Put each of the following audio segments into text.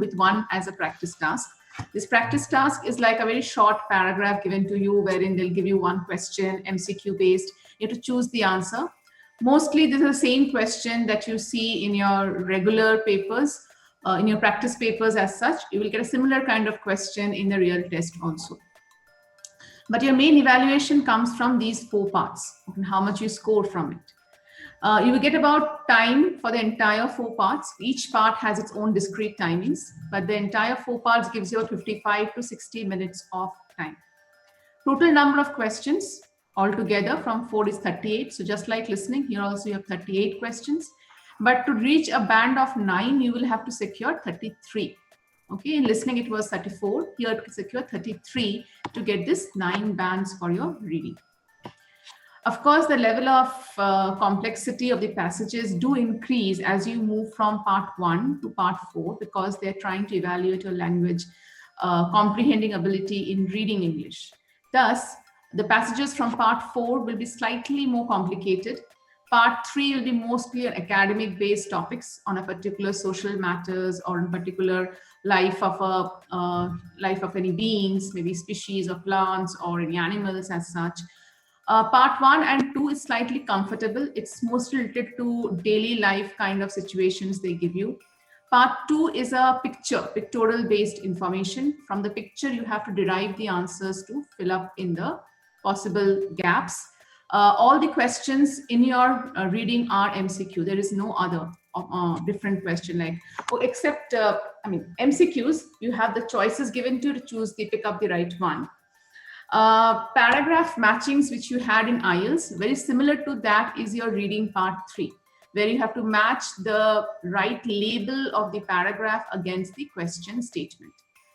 with one as a practice task. This practice task is like a very short paragraph given to you wherein they'll give you one question, MCQ based. You have to choose the answer. Mostly this is the same question that you see in your regular papers, in your practice papers as such. You will get a similar kind of question in the real test also. But your main evaluation comes from these 4 parts and how much you score from it. You will get about time for the entire 4 parts. Each part has its own discrete timings, but the entire 4 parts gives you 55 to 60 minutes of time. Total number of questions altogether from 4 is 38. So just like listening, here also you have 38 questions. But to reach a band of 9, you will have to secure 33. Okay, in listening it was 34. Here to secure 33 to get this 9 bands for your reading. Of course, the level of complexity of the passages do increase as you move from part 1 to part 4 because they're trying to evaluate your language comprehending ability in reading English. Thus, the passages from part 4 will be slightly more complicated. Part 3 will be mostly academic-based topics on a particular social matters or in particular life of any beings, maybe species of plants or any animals as such. Part 1 and 2 is slightly comfortable. It's mostly related to daily life kind of situations they give you. Part 2 is a pictorial based information. From the picture, you have to derive the answers to fill up in the possible gaps. All the questions in your reading are MCQ. There is no other different question except MCQs. You have the choices given to choose pick up the right one. Paragraph matchings which you had in IELTS, very similar to that is your reading part 3, where you have to match the right label of the paragraph against the question statement.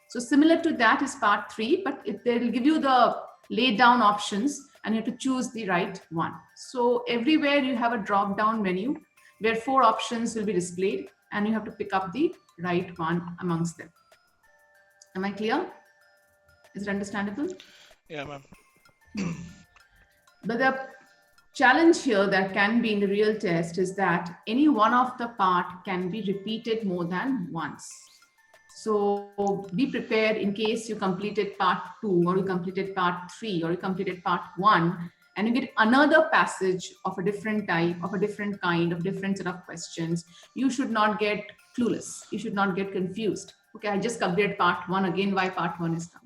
So similar to that is part 3, but they will give you the laid down options and you have to choose the right one. So everywhere you have a drop down menu where 4 options will be displayed and you have to pick up the right one amongst them. Am I clear? Is it understandable? Yeah, ma'am. But the challenge here that can be in the real test is that any one of the part can be repeated more than once. So be prepared in case you completed part 2 or you completed part 3 or you completed part 1 and you get another passage of a different type, of a different kind, of different set of questions. You should not get clueless. You should not get confused. Okay, I just completed part 1 again, why part 1 is come.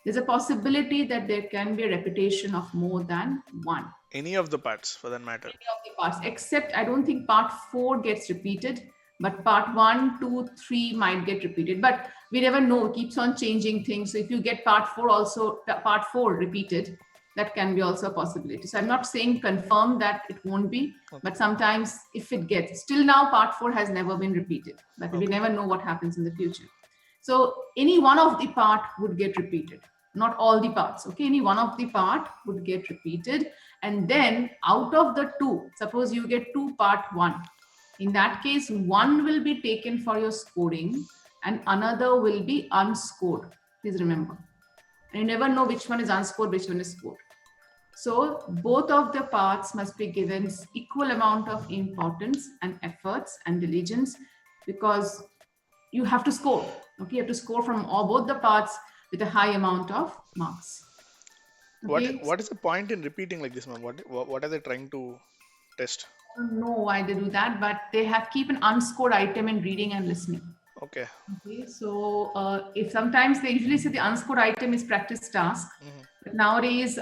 There's a possibility that there can be a repetition of more than one. Any of the parts for that matter. Any of the parts, except I don't think part 4 gets repeated, but part 1, 2, 3 might get repeated. But we never know, it keeps on changing things. So if you get part 4 also, part 4 repeated, that can be also a possibility. So I'm not saying confirm that it won't be, but sometimes if it gets, still now part 4 has never been repeated, but we never know what happens in the future. So any one of the part would get repeated, not all the parts. Okay, any one of the part would get repeated. And then out of the 2, suppose you get 2 part 1. In that case, 1 will be taken for your scoring and another will be unscored. Please remember. And you never know which one is unscored, which one is scored. So both of the parts must be given equal amount of importance and efforts and diligence because you have to score. Okay, you have to score from both the parts with a high amount of marks. Okay. What is the point in repeating like this, ma'am? What are they trying to test? I don't know why they do that, but they have keep an unscored item in reading and listening. Okay. So if sometimes they usually say the unscored item is practice task, but nowadays,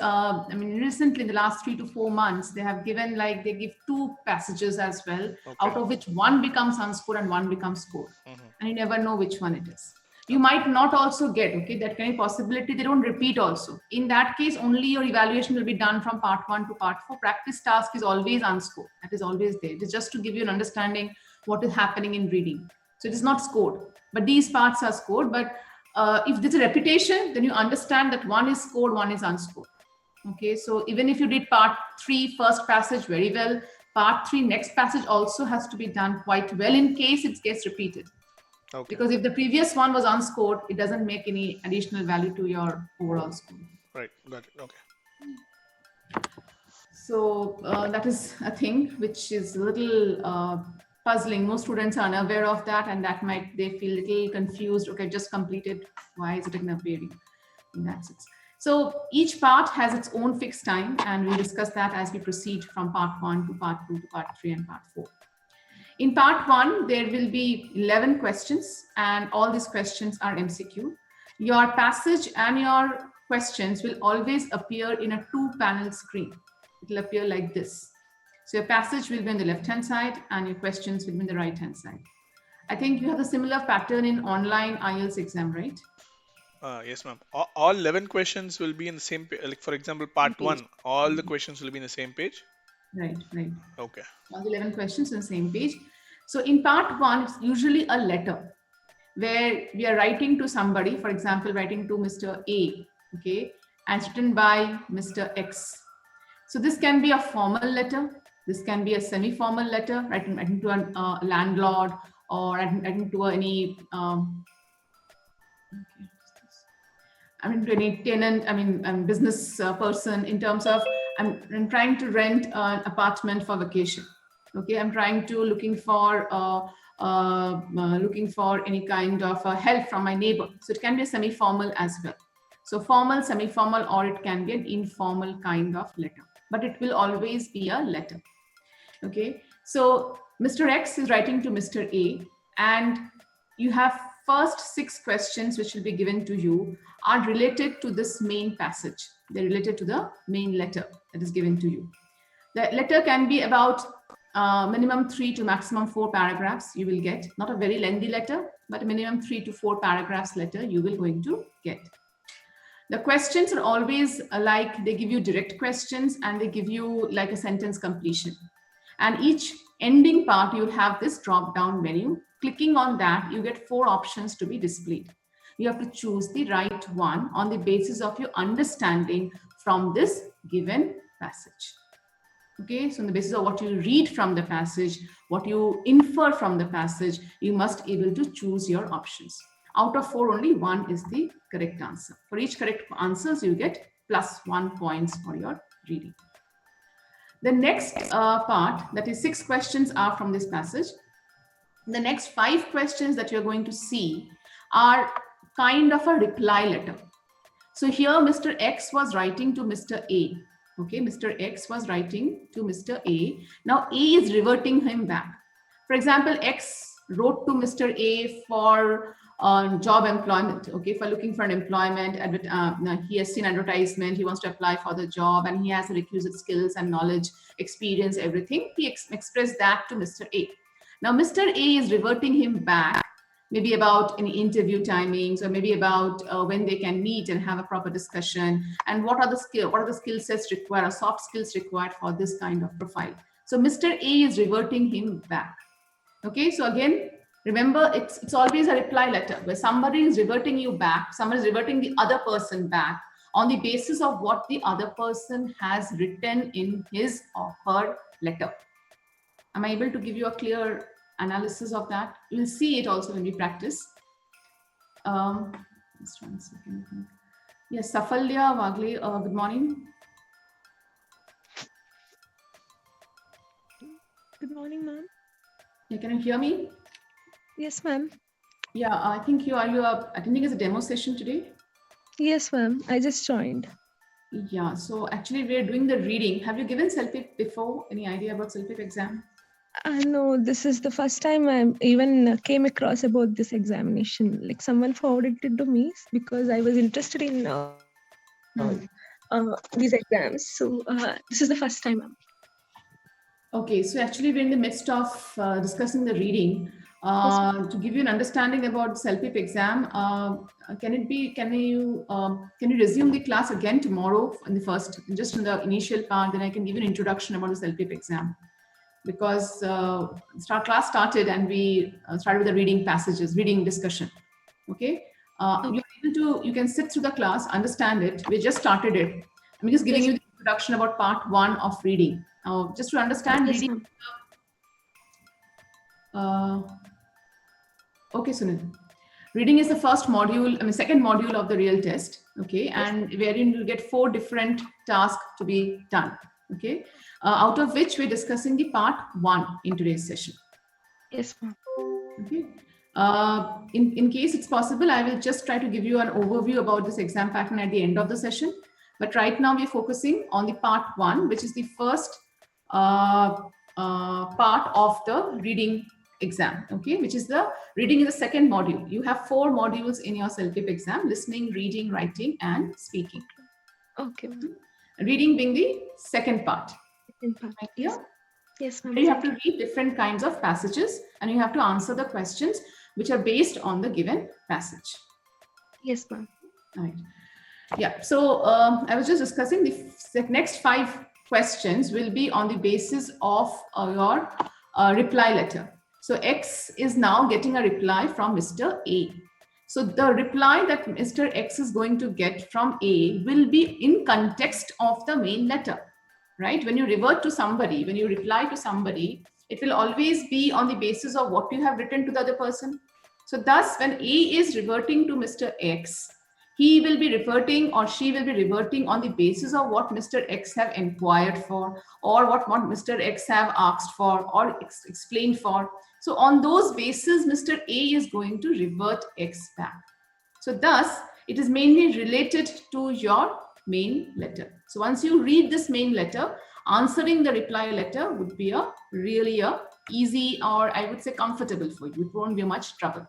recently in the last 3 to 4 months, they have given they give 2 passages as well, out of which 1 becomes unscored and 1 becomes scored, and you never know which one it is. You might not also get, that kind of possibility, they don't repeat also. In that case, only your evaluation will be done from part 1 to part 4. Practice task is always unscored. That is always there. It is just to give you an understanding what is happening in reading. So it is not scored, but these parts are scored. But if there's a repetition, then you understand that 1 is scored, 1 is unscored. Okay, so even if you did part 3 first passage very well, part 3 next passage also has to be done quite well in case it gets repeated. Okay. Because if the previous one was unscored, it doesn't make any additional value to your overall score. Right, got it, okay. So that is a thing which is a little puzzling. Most students are unaware of that, and that might, they feel a little confused. Okay, just completed. Why is it appearing in that sense? So each part has its own fixed time, and we discuss that as we proceed from part 1 to part 2 to part 3 and part 4. In part 1, there will be 11 questions, and all these questions are MCQ. Your passage and your questions will always appear in a 2-panel screen. It will appear like this. So your passage will be on the left-hand side and your questions will be on the right-hand side. I think you have a similar pattern in online IELTS exam, right? Yes, ma'am. All 11 questions will be in the same page. Like, for example, part 1, all the questions will be in the same page? Right, right. Okay. All the 11 questions on the same page. So in part 1, it's usually a letter where we are writing to somebody, for example, writing to Mr. A, okay, and it's written by Mr. X. So this can be a formal letter. This can be a semi-formal letter, writing to a landlord, or writing to any, to any tenant, business person, in terms of, I'm trying to rent an apartment for vacation. Okay, I'm trying to looking for any kind of help from my neighbor. So it can be a semi-formal as well. So formal, semi-formal, or it can be an informal kind of letter, but it will always be a letter. Okay, so Mr. X is writing to Mr. A, and you have first 6 questions which will be given to you are related to this main passage. They're related to the main letter that is given to you. The letter can be about minimum 3 to maximum 4 paragraphs you will get. Not a very lengthy letter, but a minimum 3 to 4 paragraphs letter you will going to get. The questions are always like, they give you direct questions and they give you like a sentence completion. And each ending part, you'll have this drop down menu. Clicking on that, you get 4 options to be displayed. You have to choose the right one on the basis of your understanding from this given passage. Okay, so on the basis of what you read from the passage, what you infer from the passage, you must be able to choose your options. Out of 4, only 1 is the correct answer. For each correct answers, you get +1 points for your reading. The next part, that is 6 questions, are from this passage. The next 5 questions that you're going to see are kind of a reply letter. So here Mr. X was writing to Mr. A. Okay, Mr. X was writing to Mr. A. Now A is reverting him back. For example, X wrote to Mr. A for job employment, okay, for looking for an employment. He has seen advertisement, he wants to apply for the job, and he has the requisite skills and knowledge, experience, everything. He expressed that to Mr. A. Now Mr. A is reverting him back, maybe about any interview timings, or maybe about when they can meet and have a proper discussion, and what are the skill sets required, or soft skills required for this kind of profile. So Mr. A is reverting him back. Okay, so again, remember, it's always a reply letter where somebody is reverting you back, somebody is reverting the other person back on the basis of what the other person has written in his or her letter. Am I able to give you a clear analysis of that? You will see it also when we practice. Just 1 second. Yes, Safalya Wagle, good morning. Good morning, ma'am. Yeah, can you hear me? Yes, ma'am. Yeah, I think you are attending as a demo session today. Yes, ma'am. I just joined. Yeah, so actually we're doing the reading. Have you given CELPIP before? Any idea about CELPIP exam? No, this is the first time I even came across about this examination. Like someone forwarded it to me because I was interested in these exams. So this is the first time, ma'am. Okay, so actually we're in the midst of discussing the reading. To give you an understanding about CELPIP exam, can you resume the class again tomorrow in the first, just in the initial part, then I can give you an introduction about the CELPIP exam. Because class started and we started with the reading passages, reading discussion. Okay, you can sit through the class, understand it. We just started it. I'm just giving you the introduction about part 1 of reading. Just to understand reading. Okay, Sunil. Reading is the first module, second module of the real test. Okay, and wherein you get 4 different tasks to be done. Okay, out of which we're discussing the part 1 in today's session. Yes, ma'am. Okay. In case it's possible, I will just try to give you an overview about this exam pattern at the end of the session. But right now we're focusing on the part 1, which is the first part of the reading exam, okay, which is the reading in the second module. You have 4 modules in your self-pip exam: listening, reading, writing, and speaking. Okay, ma'am. Reading being the second part. Second part. Right Yes. here? Yes, ma'am. You have to read different kinds of passages and you have to answer the questions which are based on the given passage. Yes, ma'am. All right. Yeah. So I was just discussing the next 5 questions will be on the basis of your reply letter. So X is now getting a reply from Mr. A. So the reply that Mr. X is going to get from A will be in context of the main letter, right? When you revert to somebody, when you reply to somebody, it will always be on the basis of what you have written to the other person. So thus, when A is reverting to Mr. X, he will be reverting or she will be reverting on the basis of what Mr. X have inquired for or what Mr. X have asked for or explained for. So on those bases, Mr. A is going to revert X back. So thus, it is mainly related to your main letter. So once you read this main letter, answering the reply letter would be really easy, or I would say comfortable for you. It won't be much trouble.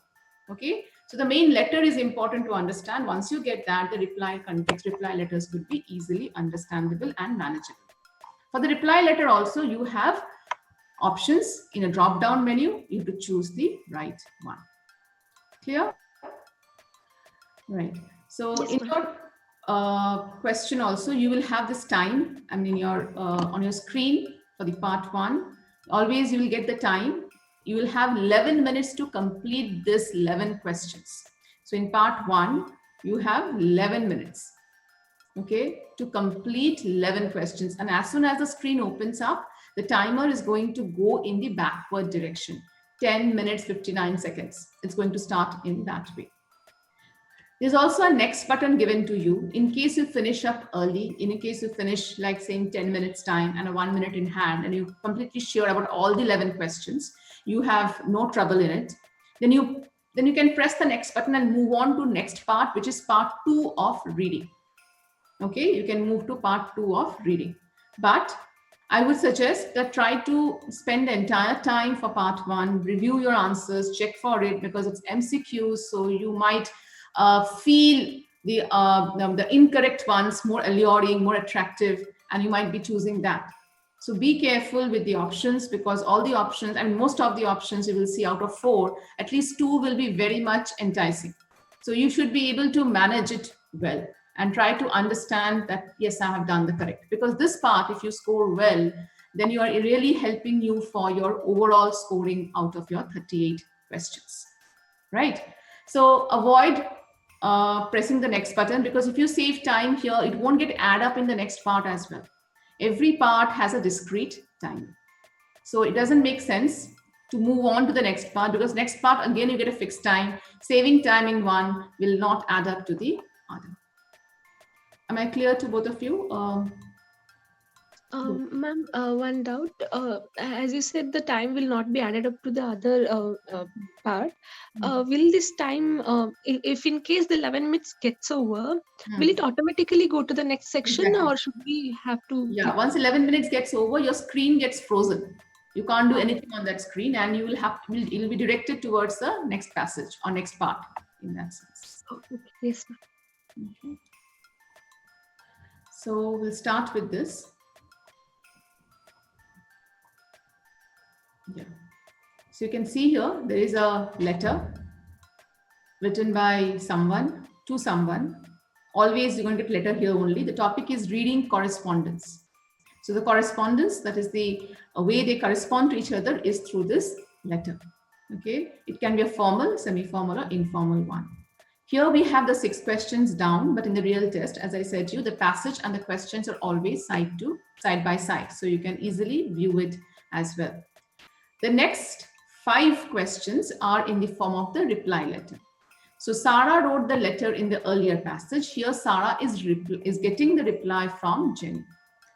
Okay. So the main letter is important to understand. Once you get that, the reply context reply letters would be easily understandable and manageable. For the reply letter also, you have options in a drop down menu. You have to choose the right one. Clear? Right. So Yes, in your question also, you will have this time, I mean, your on your screen for the part 1. Always you will get the time. You will have 11 minutes to complete this 11 questions. So in part 1, you have 11 minutes, okay, to complete 11 questions. And as soon as the screen opens up, the timer is going to go in the backward direction. 10 minutes, 59 seconds. It's going to start in that way. There's also a next button given to you in case you finish up early, in case you finish like saying 10 minutes time and a 1 minute in hand, and you're completely sure about all the 11 questions, you have no trouble in it, then you can press the next button and move on to next part, which is part 2 of reading. Okay, you can move to part 2 of reading. But I would suggest that try to spend the entire time for part 1, review your answers, check for it, because it's MCQs, so you might feel the incorrect ones more alluring, more attractive, and you might be choosing that. So be careful with the options, because all the options, and most of the options you will see out of 4, at least 2 will be very much enticing. So you should be able to manage it well and try to understand that, yes, I have done the correct. Because this part, if you score well, then you are really helping you for your overall scoring out of your 38 questions, right? So avoid pressing the next button, because if you save time here, it won't get add up in the next part as well. Every part has a discrete time. So it doesn't make sense to move on to the next part, because next part, again, you get a fixed time. Saving time in one will not add up to the other. Am I clear to both of you? Ma'am, one doubt. As you said, the time will not be added up to the other part. Will this time, if in case the 11 minutes gets over, will it automatically go to the next section, Exactly. or should we have to? Yeah, once 11 minutes gets over, your screen gets frozen. You can't do anything on that screen, and you will have to, it'll be directed towards the next passage or next part in that sense. Okay. Yes, ma'am. Okay. So we'll start with this. Yeah. So you can see here, there is a letter written by someone to someone. Always you're going to get letter here only. The topic is reading correspondence. So the correspondence, that is the way they correspond to each other, is through this letter. Okay. It can be a formal, semi-formal, or informal one. Here we have the 6 questions down, but in the real test, as I said to you, the passage and the questions are always side by side. So you can easily view it as well. The next 5 questions are in the form of the reply letter. So Sarah wrote the letter in the earlier passage. Here Sarah is getting the reply from Jenny.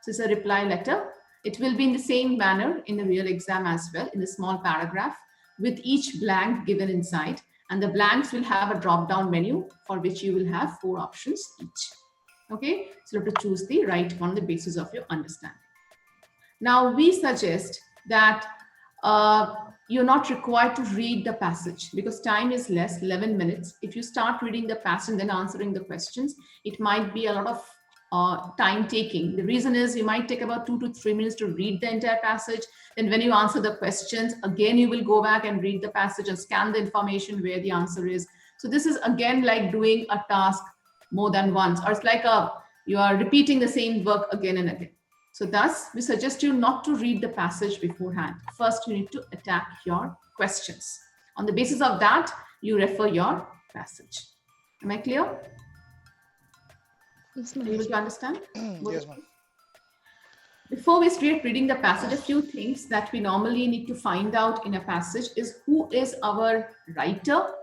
So it's a reply letter. It will be in the same manner in the real exam as well, in the small paragraph. with each blank given inside. And the blanks will have a drop-down menu for which you will have 4 options each. Okay, so you have to choose the right one on the basis of your understanding. Now, we suggest that you're not required to read the passage because time is less, 11 minutes. If you start reading the passage and then answering the questions, it might be a lot of time taking. The reason is you might take about 2 to 3 minutes to read the entire passage. Then when you answer the questions, again, you will go back and read the passage and scan the information where the answer is. So this is again like doing a task more than once, or it's like you are repeating the same work again and again. So thus, we suggest you not to read the passage beforehand. First, you need to attack your questions. On the basis of that, you refer your passage. Am I clear? Yes, Are you ma'am. able to understand? Yes, ma'am. Before we start reading the passage, a few things that we normally need to find out in a passage is who is our writer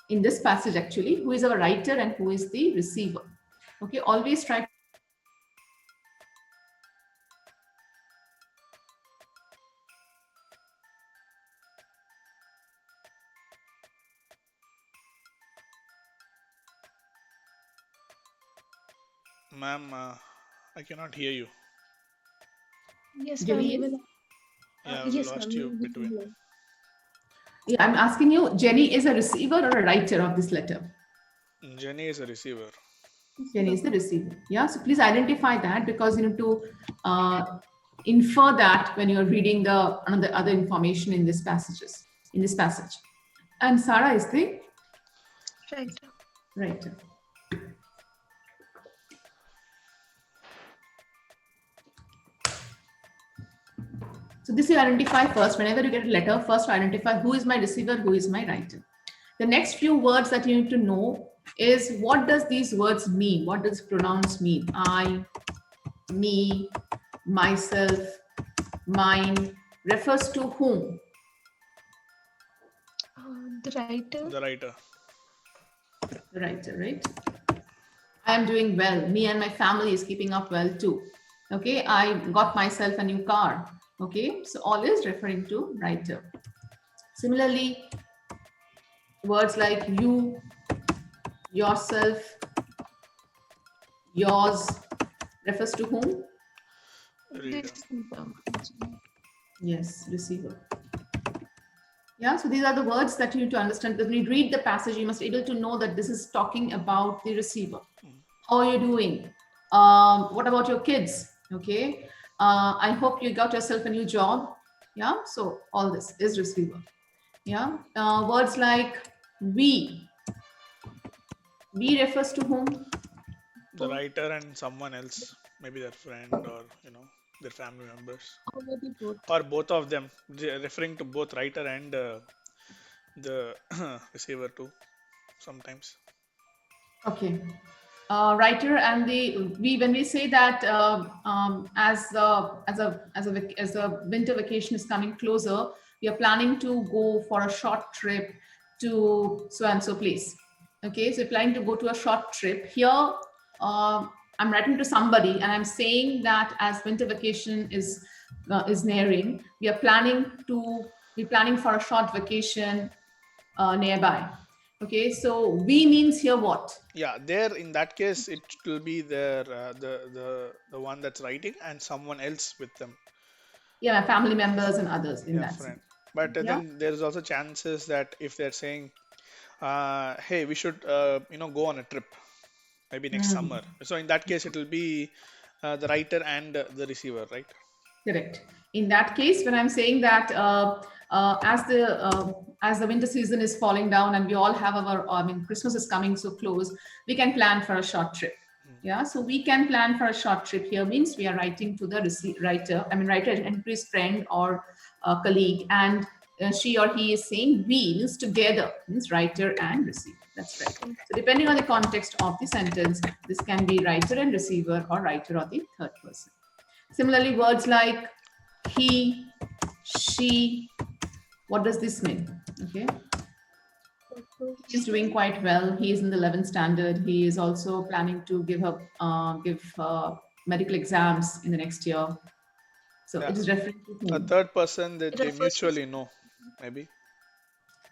in this passage actually, who is our writer and who is the receiver. Okay, always try Ma'am, I cannot hear you. Yes, ma'am. Jenny. Even Yeah, we yes, lost ma'am. you we can between. hear. Yeah, I'm asking you, Jenny is a receiver or a writer of this letter? Jenny is a receiver. Jenny is the receiver. Yeah, so please identify that because you need to infer that when you're reading the other information in this passage. And Sarah is the Right. writer. So this you identify first. Whenever you get a letter, first identify who is my receiver, who is my writer. The next few words that you need to know is what does these words mean? What does pronouns mean? I, me, myself, mine refers to whom? The writer. The writer. The writer, right? I am doing well. Me and my family is keeping up well too. Okay, I got myself a new car. Okay, so all is referring to writer. Similarly, words like you, yourself, yours refers to whom? Reader. Yes, receiver. Yeah, so these are the words that you need to understand. When you read the passage, you must be able to know that this is talking about the receiver. How are you doing? What about your kids? Okay. I hope you got yourself a new job. Yeah, so all this is receiver. Yeah, words like we refers to whom? The writer and someone else, maybe their friend or their family members, Or maybe both. or both of them, referring to both writer and the receiver too, sometimes. Okay. Writer and when we say that as the winter vacation is coming closer, we are planning to go for a short trip to so and so place. Okay, so we're planning to go to a short trip. Here, I'm writing to somebody and I'm saying that as winter vacation is nearing, we're planning for a short vacation nearby. Okay, so we means here what? Yeah, there in that case it will be their the one that's writing and someone else with them. Yeah, my family members and others in Yeah, that friend. sense. But Yeah. then there's also chances that if they're saying, hey, we should go on a trip, maybe next summer. So in that case, it will be the writer and the receiver, right? Correct. In that case, when I'm saying that as the winter season is falling down and we all have Christmas is coming so close, we can plan for a short trip. Yeah, so we can plan for a short trip here means we are writing to the writer and to his friend or colleague, and she or he is saying we means together, means writer and receiver. That's right. So depending on the context of the sentence, this can be writer and receiver or writer or the third person. Similarly, words like he, she, what does this mean? Okay. He's doing quite well. He is in the 11th standard. He is also planning to give medical exams in the next year. So Yeah. it is referring to A whom? third person that they Refers to- mutually know, maybe.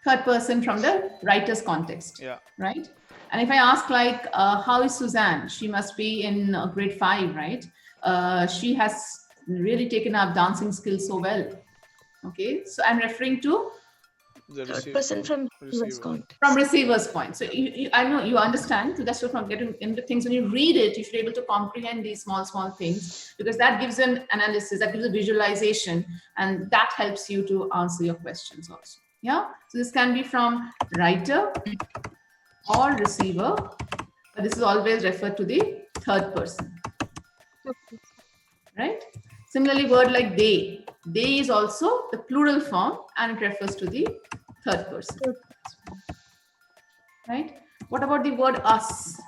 Third person from the writer's context. Yeah. Right? And if I ask like, how is Suzanne? She must be in grade 5, right? She has really taken up dancing skills so well. Okay, so I'm referring to The Third person from receiver's receiver. context. from receiver's point. So I know you understand. So that's what I'm getting into things. When you read it, you should be able to comprehend these small things, because that gives an analysis, that gives a visualization, and that helps you to answer your questions also. Yeah. So this can be from writer or receiver, but this is always referred to the third person, right? Similarly, word like they is also the plural form, and it refers to the third person, right? What about the word us?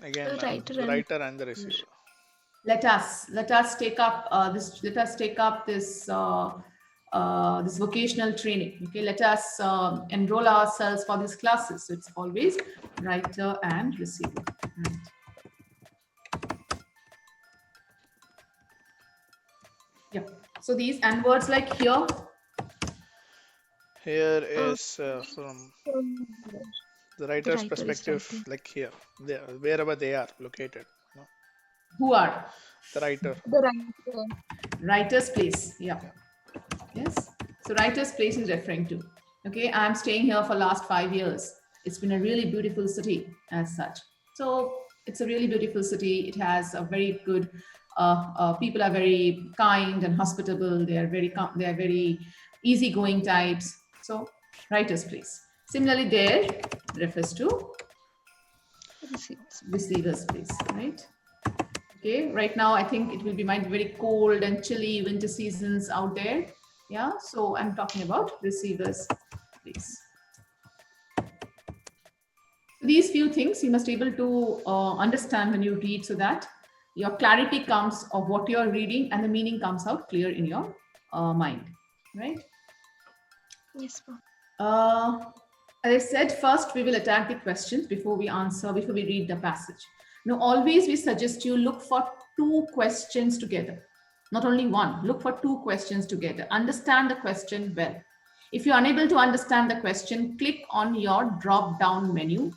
Again, The the writer and the receiver. Let us take up this. Let us take up this this vocational training. Okay, let us enroll ourselves for these classes. So it's always writer and receiver. Right. Yeah. So these and words like here. Here is from the writer's writer is perspective, writing. like here, there, wherever they are located. Who are? The writer. The writer. Writer's place. Yeah. Yes. So writer's place is referring to. Okay, I'm staying here for last 5 years. It's been a really beautiful city as such. So it's a really beautiful city. It has a very good. People are very kind and hospitable. They are very easygoing types. So writer's place. Similarly, there refers to receiver's place, right? Okay, right now I think it will be might be very cold and chilly winter seasons out there. Yeah, so I'm talking about receiver's place. These few things you must be able to understand when you read, so that your clarity comes of what you're reading and the meaning comes out clear in your mind, right? Yes, ma'am. As I said, first we will attack the questions before we read the passage. Now, always we suggest you look for 2 questions together, not only one. Look for 2 questions together. Understand the question well. If you're unable to understand the question, click on your drop-down menu.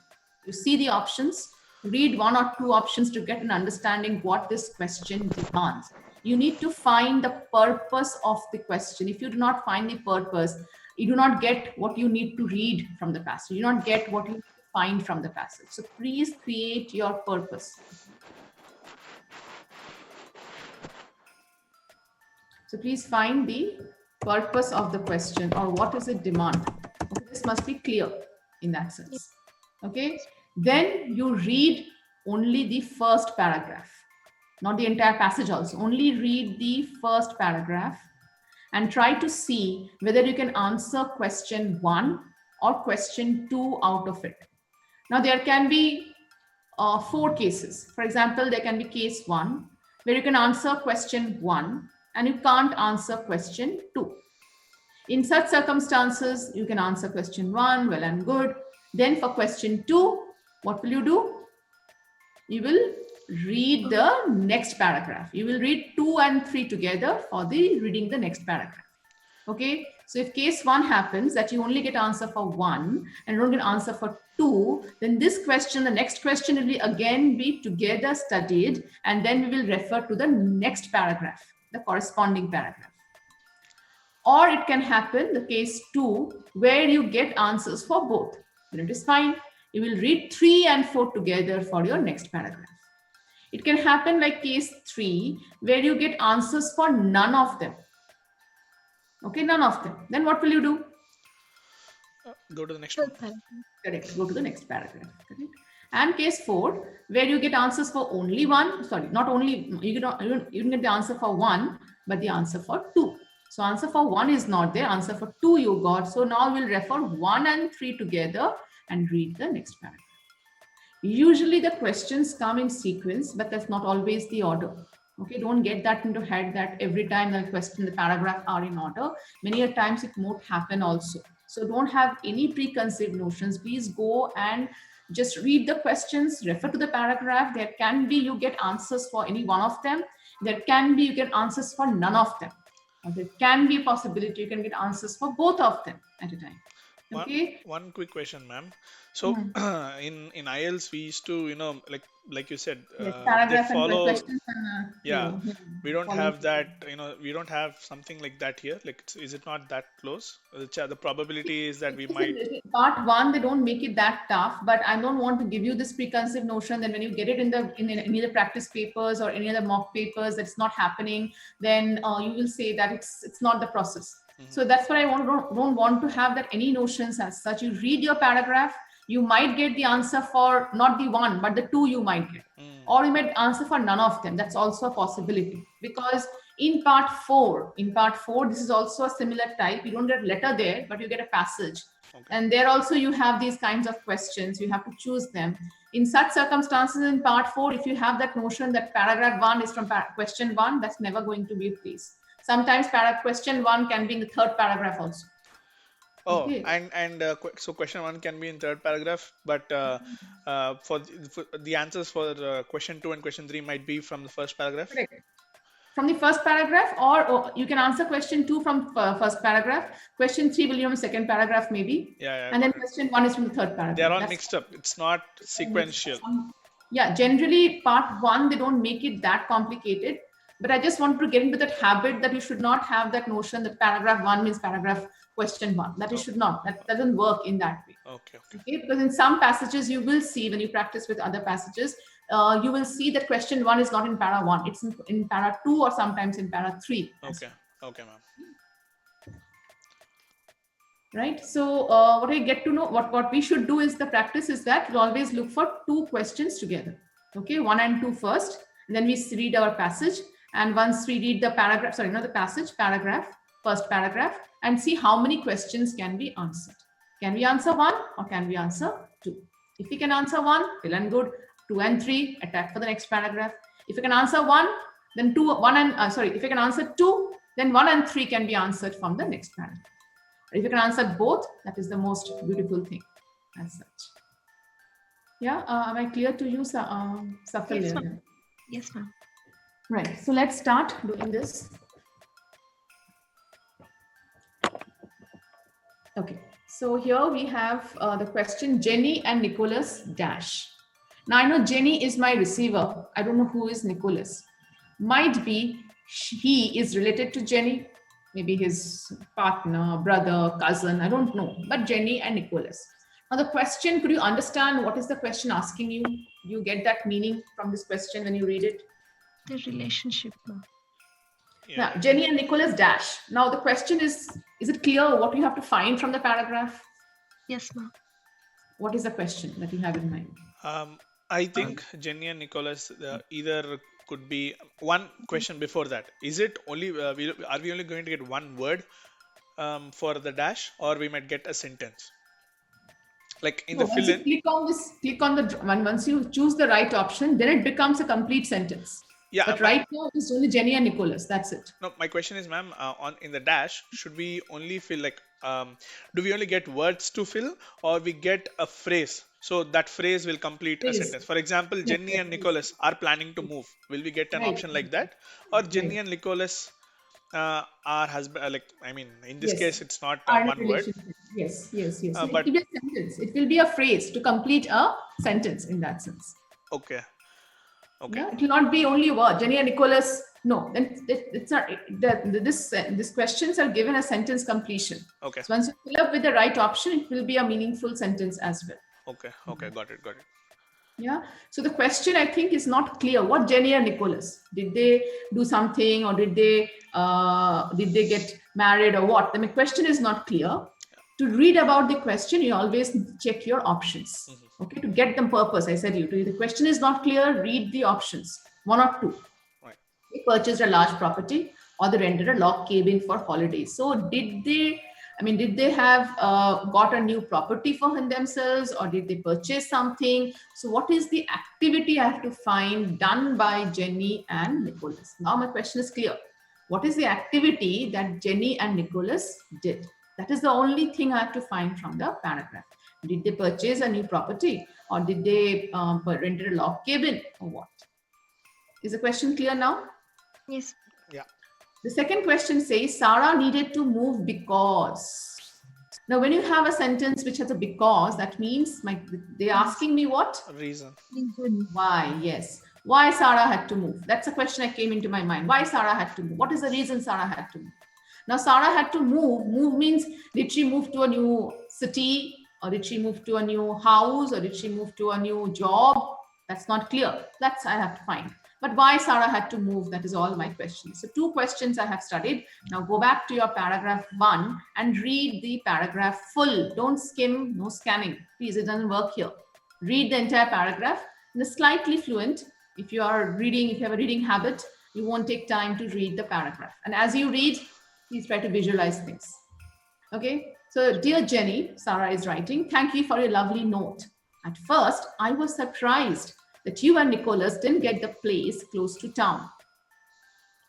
You see the options. Read 1 or 2 options to get an understanding what this question demands. You need to find the purpose of the question. If you do not find the purpose, you do not get what you need to read from the passage. You do not get what you find from the passage. So please create your purpose. So please find the purpose of the question, or what is it demand. Okay, this must be clear in that sense. Okay, then you read only the first paragraph, not the entire passage also. Only read the first paragraph and try to see whether you can answer question 1 or question 2 out of it. Now, there can be 4 cases. For example, there can be case 1 where you can answer question 1 and you can't answer question 2. In such circumstances, you can answer question 1, well and good. Then for question 2, what will you do? You will read the next paragraph. You will read 2 and 3 together for the reading the next paragraph. Okay, so if case 1 happens that you only get answer for 1 and don't get answer for 2, then this question, the next question will be again be together studied, and then we will refer to the next paragraph, the corresponding paragraph. Or it can happen, the case 2, where you get answers for both. Then it is fine. You will read 3 and 4 together for your next paragraph. It can happen like case 3, where you get answers for none of them. Okay, none of them. Then what will you do? Go to the next one. Correct. Go to the next paragraph. Correct. And case 4, where you get answers for only 1. Sorry, not only you can get the answer for 1, but the answer for 2. So answer for 1 is not there. Answer for 2 you got. So now we'll refer 1 and 3 together and read the next paragraph. Usually the questions come in sequence, but that's not always the order. Okay, don't get that into head that every time the question, the paragraph are in order. Many a times it won't happen also. So don't have any preconceived notions. Please go and just read the questions, refer to the paragraph. There can be you get answers for any one of them. There can be you get answers for none of them. Or there can be a possibility you can get answers for both of them at a time. Okay. One quick question, ma'am. So in IELTS we used to, like you said, Yes, they paragraph and follow. questions and Yeah, we don't following have that. We don't have something like that here. Like, is it not that close? The probability is that we might. Part one, they don't make it that tough, but I don't want to give you this preconceived notion that when you get it in any of the practice papers or any other mock papers that's not happening, then you will say that it's not the process. So that's what I don't want to have that any notions as such. You read your paragraph, you might get the answer for not the one, but the two you might get. Or you might answer for none of them. That's also a possibility. Because in part four, this is also a similar type. You don't get a letter there, but you get a passage. Okay. And there also you have these kinds of questions. You have to choose them. In such circumstances in part four, if you have that notion that paragraph one is from question one, that's never going to be the case. Sometimes question one can be in the third paragraph also. Oh, Okay. so question one can be in third paragraph, but for the answers for question two and question three might be from the first paragraph. Correct. From the first paragraph, or you can answer question two from first paragraph. Question three will be from the second paragraph maybe. Yeah. And then question one is from the third paragraph. They are all mixed up. It's not sequential. Yeah, generally part one, they don't make it that complicated. But I just want to get into that habit that you should not have that notion that paragraph one means paragraph question one. That you should not. That doesn't work in that way. Okay. Because in some passages you will see when you practice with other passages, you will see that question one is not in para one. It's in para two or sometimes in para three. Okay, ma'am. Right. So what I get to know, what we should do is the practice is that we'll always look for two questions together. Okay, one and two first, and then we read our passage. And once we read the paragraph, sorry, not the passage, paragraph, first paragraph, and see how many questions can be answered. Can we answer one or can we answer two? If we can answer one, well and good. Two and three, attack for the next paragraph. If we can answer one, then if we can answer two, then one and three can be answered from the next paragraph. If you can answer both, that is the most beautiful thing as such. Yeah, am I clear to you, Safal? Yes, ma'am. Yes, ma'am. Right, so let's start doing this. Okay, so here we have the question Jenny and Nicholas dash. Now I know Jenny is my receiver. I don't know who is Nicholas. Might be he is related to Jenny, maybe his partner, brother, cousin, I don't know, but Jenny and Nicholas. Now the question, could you understand what is the question asking you? Do you get that meaning from this question when you read it? The relationship, ma'am. Yeah, Jenny and Nicholas dash. Now the question is it clear what you have to find from the paragraph? Yes, ma'am. What is the question that you have in mind? I think Jenny and Nicholas either could be one question before that. Is it only, are we only going to get one word for the dash, or we might get a sentence? Like in the fill-in. Click on the one. Once you choose the right option, then it becomes a complete sentence. Yeah, but right now it's only Jenny and Nicholas. That's it. No, my question is, ma'am, in the dash, should we only fill do we only get words to fill, or we get a phrase? So that phrase will complete a sentence. For example, Jenny and Nicholas are planning to move. Will we get an option like that, or Jenny and Nicholas are husband? In this case, it's not one word. Yes. It But will be a sentence. It will be a phrase to complete a sentence in that sense. Okay. Yeah, it will not be only a word. Jenny and Nicholas. No, then it's not. These questions are given a sentence completion. Okay. So once you fill up with the right option, it will be a meaningful sentence as well. Okay, got it. Yeah. So the question, I think, is not clear. What Jenny and Nicholas, did they do something, or did they get married, or what? The question is not clear. To read about the question, you always check your options. Okay, to get the purpose, I said the question is not clear, read the options, one or two. Right. They purchased a large property, or they rented a log cabin for holidays. So did they have got a new property for themselves, or did they purchase something? So what is the activity I have to find done by Jenny and Nicholas? Now my question is clear. What is the activity that Jenny and Nicholas did? That is the only thing I have to find from the paragraph. Did they purchase a new property, or did they rented a log cabin, or what? Is the question clear now? Yes. Yeah. The second question says Sarah needed to move because. Now, when you have a sentence which has a because, that means they're asking me what? Reason. Why? Yes. Why Sarah had to move? That's a question that came into my mind. Why Sarah had to move? What is the reason Sarah had to move? Now, Sarah had to move. Move means, did she move to a new city, or did she move to a new house, or did she move to a new job? That's not clear. That's I have to find. But why Sarah had to move, that is all my questions. So 2 questions I have studied. Now go back to your paragraph 1 and read the paragraph full. Don't skim, no scanning. Please, it doesn't work here. Read the entire paragraph in a slightly fluent. If you have a reading habit, you won't take time to read the paragraph. And as you read, please try to visualize things. Okay, so dear Jenny, Sarah is writing, thank you for your lovely note. At first, I was surprised that you and Nicholas didn't get the place close to town.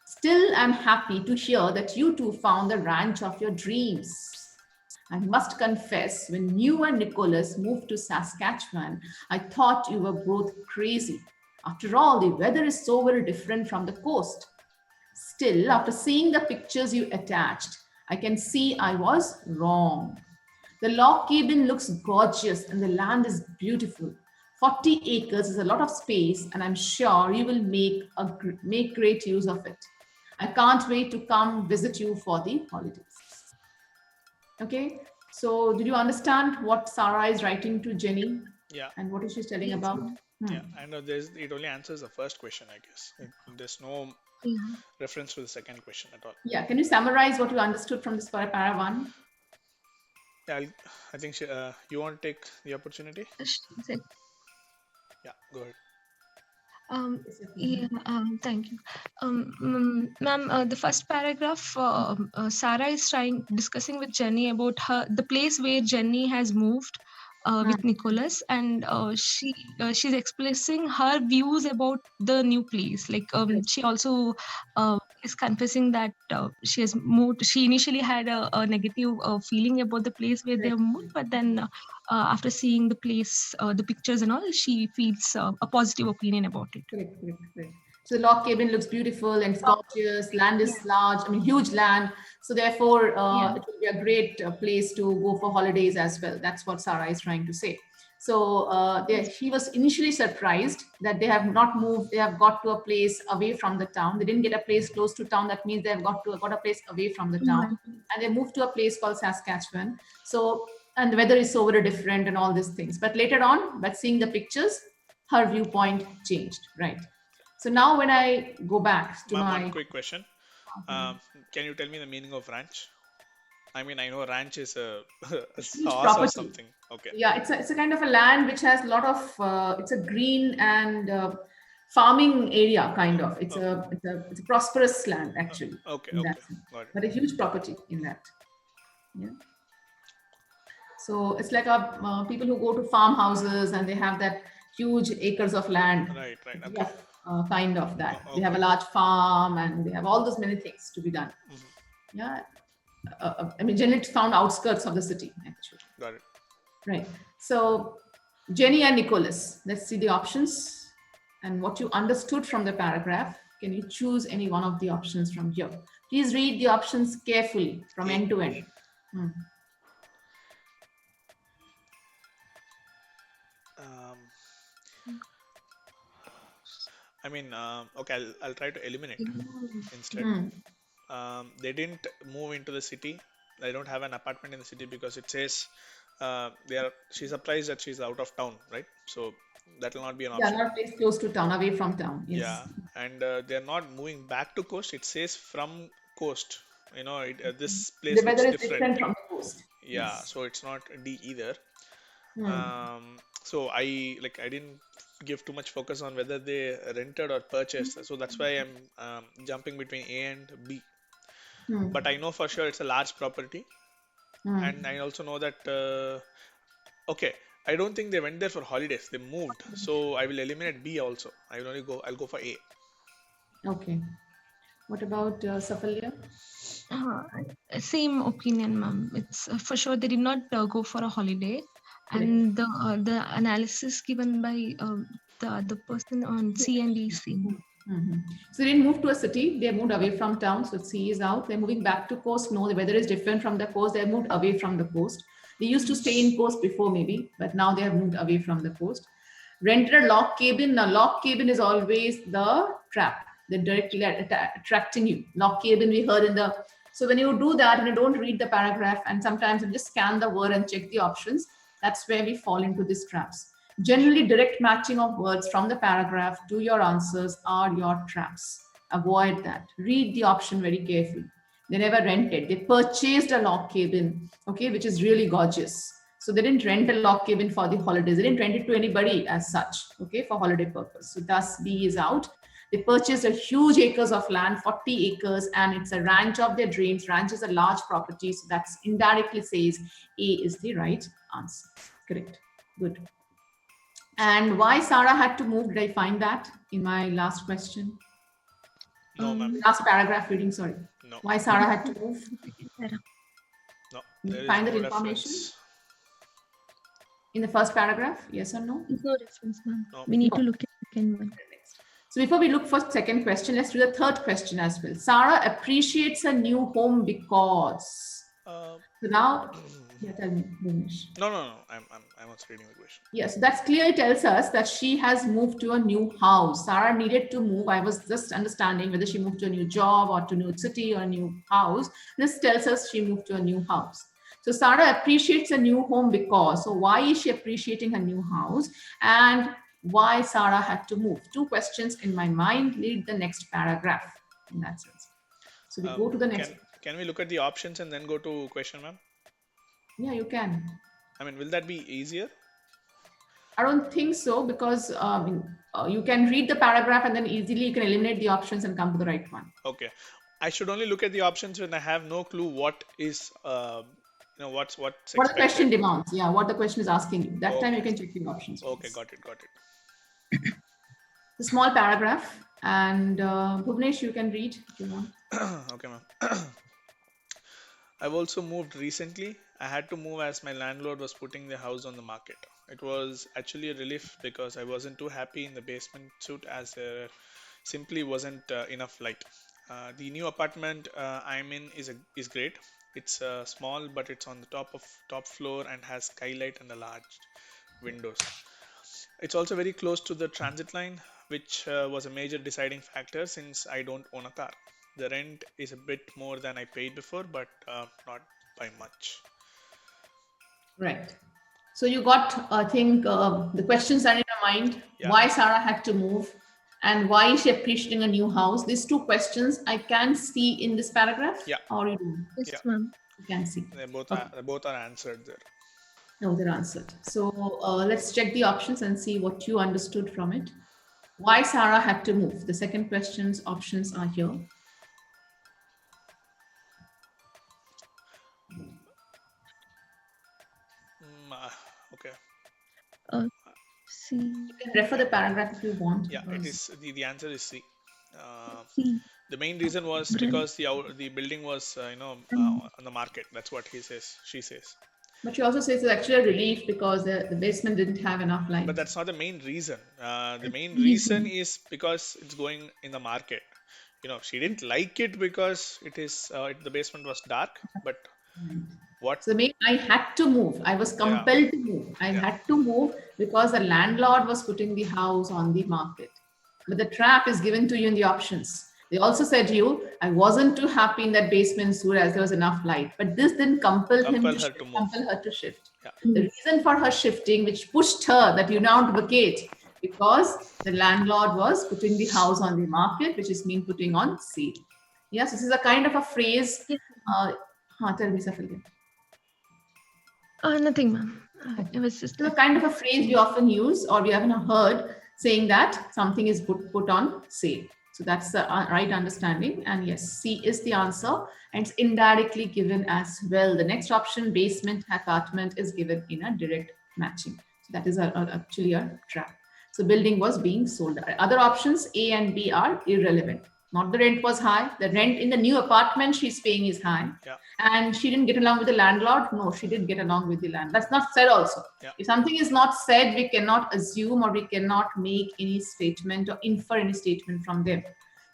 Still, I'm happy to hear that you two found the ranch of your dreams. I must confess, when you and Nicholas moved to Saskatchewan, I thought you were both crazy. After all, the weather is so very different from the coast. Still, after seeing the pictures you attached, I can see I was wrong. The log cabin looks gorgeous and the land is beautiful. 40 acres is a lot of space, and I'm sure you will make great use of it. I can't wait to come visit you for the holidays. Okay, so did you understand what Sarah is writing to Jenny? Yeah. And what is she telling about? Yeah, I know it only answers the first question, I guess. There's no reference to the second question at all. Yeah, can you summarize what you understood from this para 1? Yeah, I think you want to take the opportunity? Yeah, go ahead. Thank you. Ma'am, the first paragraph, Sarah is discussing with Jenny about the place where Jenny has moved with Nicholas, and she's expressing her views about the new place. Like she also is confessing that she has moved. She initially had a negative feeling about the place where they have moved, but then after seeing the place, the pictures and all, she feels a positive opinion about it. Correct. So the log cabin looks beautiful and it's gorgeous. Land is large, huge land. So therefore, it will be a great place to go for holidays as well. That's what Sarah is trying to say. So she was initially surprised that they have not moved. They have got to a place away from the town. They didn't get a place close to town. That means they have got a place away from the town. And they moved to a place called Saskatchewan. So, and the weather is so very different and all these things. But later on, by seeing the pictures, her viewpoint changed, right? So now when I go back to one quick question. Can you tell me the meaning of ranch? I mean, I know ranch is a horse or something. Okay. Yeah, it's a kind of a land which has a lot of, it's a green and farming area kind of. It's a prosperous land actually. Okay. Got it. But a huge property in that. Yeah. So it's like people who go to farmhouses and they have that huge acres of land. Right. Okay. Yeah. Kind of that. Okay. They have a large farm and they have all those many things to be done. Yeah. Jenny found outskirts of the city, actually. Got it. Right. So Jenny and Nicholas, let's see the options and what you understood from the paragraph. Can you choose any one of the options from here? Please read the options carefully from end to end. Okay, I'll try to eliminate instead. They didn't move into the city. They don't have an apartment in the city because it says she's surprised that she's out of town, right? So that will not be an option. Yeah, not place close to town, away from town. Yes. Yeah, and they're not moving back to coast. It says from coast. This place the looks weather is different from the coast. Yeah, yes. So it's not D either. So I didn't give too much focus on whether they rented or purchased. So that's why I'm jumping between A and B. But I know for sure it's a large property. And I also know that, I don't think they went there for holidays. They moved. So I will eliminate B also. I'll go for A. Okay. What about Safalya? Same opinion, ma'am. It's for sure they did not go for a holiday. And the analysis given by the other person on C and D same. So they didn't move to a city, they moved away from town. So C is out. They're moving back to coast. No, the weather is different from the coast. They moved away from the coast. They used to stay in coast before maybe, but now they have moved away from the coast. Rented a log cabin. Now log cabin is always the trap. They're directly attracting you. Log cabin we heard in the, so when you do that and you don't read the paragraph and sometimes you just scan the word and check the options, that's where we fall into these traps. Generally, direct matching of words from the paragraph to your answers are your traps. Avoid that. Read the option very carefully. They never rented. They purchased a log cabin, okay, which is really gorgeous. So they didn't rent a log cabin for the holidays. They didn't rent it to anybody as such, okay, for holiday purpose. So thus B is out. They purchased a huge acres of land, 40 acres, and it's a ranch of their dreams. Ranch is a large property. So that's indirectly says A is the right answer. Correct. Good. And why Sarah had to move, did I find that in my last question? No, ma'am. Last paragraph reading, sorry. No. Why Sarah had to move? No. You There is find no that information? reference. In the first paragraph, yes or no? There's no reference, ma'am. No. We need No. to look at the second one. So before we look for second question, let's do the third question as well. Sarah appreciates her new home because. Uh, So now, yeah, tell me, Bhuvnesh. no. I was reading the question. Yes, that's clearly tells us that she has moved to a new house. Sarah needed to move. I was just understanding whether she moved to a new job or to a new city or a new house. This tells us she moved to a new house. So Sarah appreciates a new home because. So why is she appreciating her new house? And why Sarah had to move? Two questions in my mind. Read the next paragraph in that sense. So we go to the next. Can we look at the options and then go to question, ma'am? Yeah, you can. I mean, will that be easier? I don't think so because you can read the paragraph and then easily you can eliminate the options and come to the right one. Okay. I should only look at the options when I have no clue what is, what's What the question demands. Yeah, what the question is asking you. That time you can check the options. Okay, got it. The small paragraph. And Bhuvnesh, you can read if you want. Okay, ma'am. I've also moved recently. I had to move as my landlord was putting the house on the market. It was actually a relief because I wasn't too happy in the basement suite as there simply wasn't enough light. The new apartment I'm in is great. It's small, but it's on the top floor and has skylight and a large windows. It's also very close to the transit line, which was a major deciding factor since I don't own a car. The rent is a bit more than I paid before, but not by much. Right. So you got, I think, the questions are in your mind. Yeah. Why Sarah had to move and why is she appreciating a new house? These two questions I can see in this paragraph. Yeah. Or you do? Yes, Yeah. ma'am. You can see. They both are answered there. No, they're answered. So let's check the options and see what you understood from it. Why Sarah had to move? The second question's options are here. Okay. C. You can refer the paragraph if you want. Yeah, it is the answer is C. C. The main reason was Brilliant. because the building was on the market. That's what she says. But she also says it's actually a relief because the basement didn't have enough light. But that's not the main reason. The main reason is because it's going in the market. She didn't like it because the basement was dark. But what? So I had to move. I was compelled to move. I had to move because the landlord was putting the house on the market. But the trap is given to you in the options. They also said to you, I wasn't too happy in that basement suite as there was enough light. But this didn't compel her to shift. Yeah. The reason for her shifting, which pushed her that you now vacate, because the landlord was putting the house on the market, which is mean putting on sale. Yes, this is a kind of a phrase. Tell me, Safalya. Nothing, ma'am. It was just It's a kind of a phrase we often use or we haven't heard saying that something is put on sale. So that's the right understanding. And yes, C is the answer. And it's indirectly given as well. The next option, basement apartment, is given in a direct matching. So that is actually a trap. So building was being sold. Other options, A and B, are irrelevant. Not the rent was high. The rent in the new apartment she's paying is high. Yeah. And she didn't get along with the landlord. No, she did get along with the land. That's not said also. Yeah. If something is not said, we cannot assume or we cannot make any statement or infer any statement from them.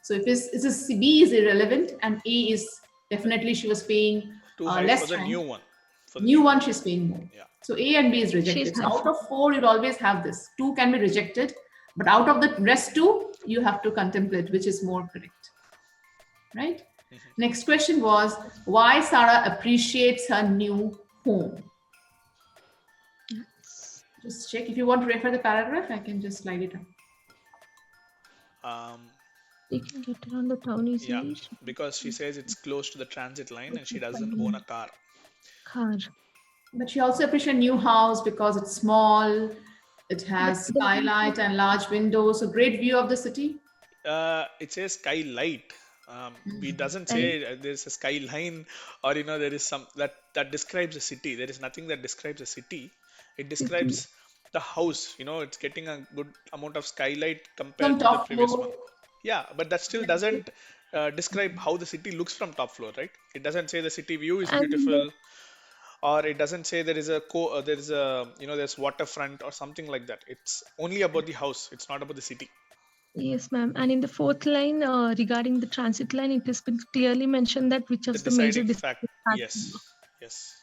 So if it's B is irrelevant and A is definitely she was paying Too high less for the rent. new one. For the New one she's paying more. Yeah. So A and B is rejected. She's So out of 4, you'll always have this. 2 can be rejected, but out of the rest 2, you have to contemplate which is more correct. Right? Next question was why Sarah appreciates her new home. Just check. If you want to refer the paragraph, I can just slide it up. You can get around the town easily. Yeah, because she says it's close to the transit line and she doesn't own a car. But she also appreciates a new house because it's small, it has skylight and large windows, so great view of the city. It says skylight. It doesn't say there's a skyline or there is some that describes a city. There is nothing that describes a city. It describes the house. It's getting a good amount of skylight compared to the previous one. Yeah, but that still doesn't describe how the city looks from top floor, right? It doesn't say the city view is beautiful, or it doesn't say there is there's waterfront or something like that. It's only about the house. It's not about the city. Yes, ma'am. And in the 4th line, regarding the transit line, it has been clearly mentioned that which is the major fact. Yes.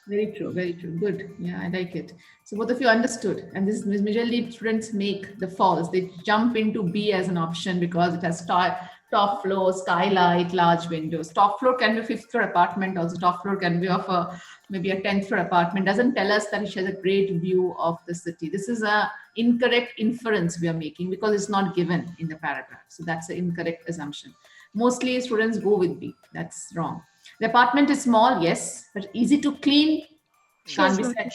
Very true. Very true. Good. Yeah, I like it. So both of you understood. And this is majorly students make the false. They jump into B as an option because it has top floor, skylight, large windows. Top floor can be 5th floor apartment. Also, top floor can be of maybe a 10th floor apartment. Doesn't tell us that it has a great view of the city. This is a incorrect inference we are making because it's not given in the paragraph. So that's an incorrect assumption. Mostly students go with B. That's wrong. The apartment is small, yes, but easy to clean. Can't be said.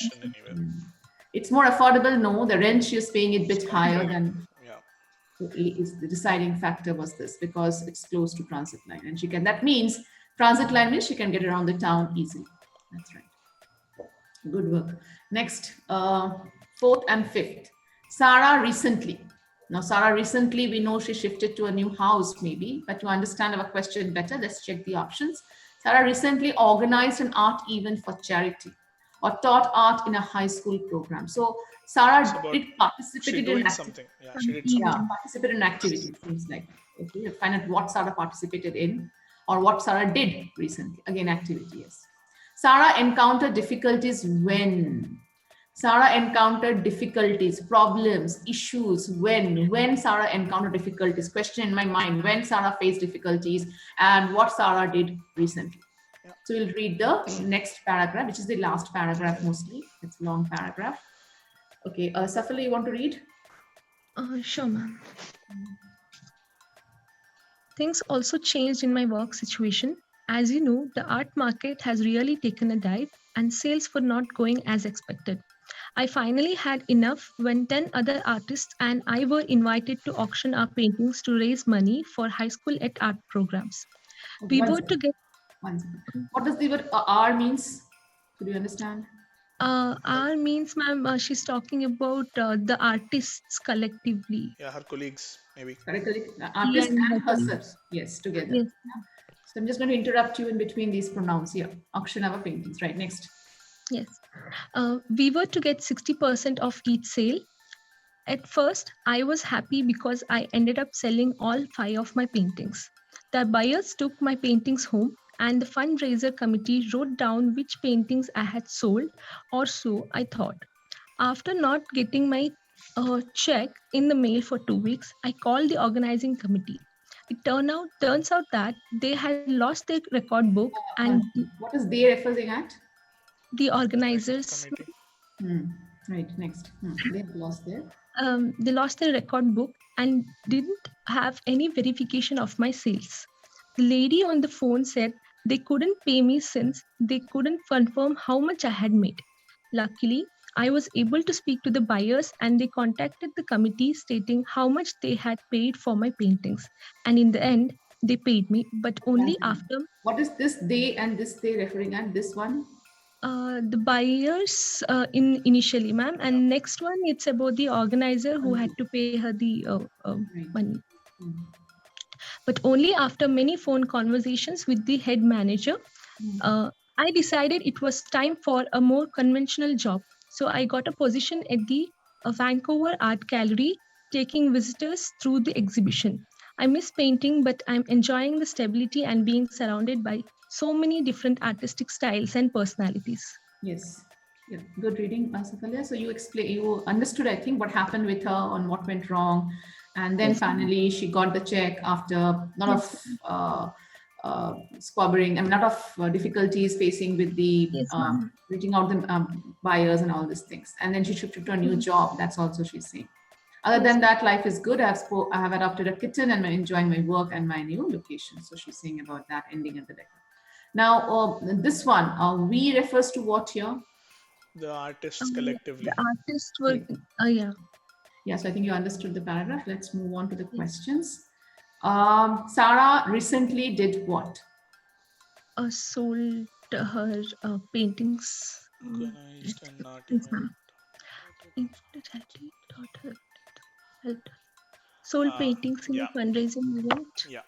It's more affordable. No, the rent she is paying it a bit higher than. Is the deciding factor was this because it's close to transit line and she can. That means transit line means she can get around the town easily. That's right. Good work. Next, 4th and 5th. Sarah recently. Now, Sarah recently, we know she shifted to a new house maybe, but to understand our question better, let's check the options. Sarah recently organized an art event for charity or taught art in a high school program. So Sarah did participate in something. Yeah, she did something. Yeah, participated in activity, things like that. Okay, find out what Sarah participated in or what Sarah did recently. Again, activity, yes. Sarah encountered difficulties when? Sarah encountered difficulties, problems, issues when Sarah encountered difficulties. Question in my mind, when Sarah faced difficulties and what Sarah did recently. Yeah. So we'll read the next paragraph, which is the last paragraph mostly. It's a long paragraph. Okay, Safali, you want to read? Sure, ma'am. Things also changed in my work situation. As you know, the art market has really taken a dive and sales were not going as expected. I finally had enough when 10 other artists and I were invited to auction our paintings to raise money for high school art programs. We were to get... What does the word R means? Could you understand? R means, ma'am, she's talking about the artists collectively. Yeah, her colleagues, maybe. Artists and herself, yes, together. Yes. So I'm just going to interrupt you in between these pronouns here. Auction our paintings, right? Next. Yes. We were to get 60% of each sale. At first, I was happy because I ended up selling all 5 of my paintings. The buyers took my paintings home and the fundraiser committee wrote down which paintings I had sold, or so I thought. After not getting my check in the mail for 2 weeks, I called the organizing committee. It turns out that they had lost their record book and... What is they referring at? The organizers. Right, next. They have lost their... They lost their record book and didn't have any verification of my sales. The lady on the phone said they couldn't pay me since they couldn't confirm how much I had made. Luckily, I was able to speak to the buyers and they contacted the committee stating how much they had paid for my paintings. And in the end, they paid me, but only after... What is this they and this they referring at? This one? The buyers initially, ma'am. And next one, it's about the organizer who had to pay her the money. but only after many phone conversations with the head manager, I decided it was time for a more conventional job. So I got a position at the Vancouver Art Gallery, taking visitors through the exhibition. I miss painting, but I'm enjoying the stability and being surrounded by so many different artistic styles and personalities. Yes. Yeah. Good reading, Safalya. So you understood, I think, what happened with her and what went wrong. And then Yes, ma'am. finally she got the check after a lot Yes, of squabbling and a lot of difficulties facing with the yes, ma'am. reaching out the buyers and all these things. And then she shifted to a new job. That's also she's saying. Other than that, life is good. I have adopted a kitten and I'm enjoying my work and my new location. So she's saying about that ending at the record. Now, this one, we refers to what here? The artists collectively. The artists were, yeah. Yeah, so I think you understood the paragraph. Let's move on to the questions. Sarah recently did what? Sold her paintings. Organized an art Yes, event. ma'am. Sold paintings in yeah. a fundraising event. Yeah.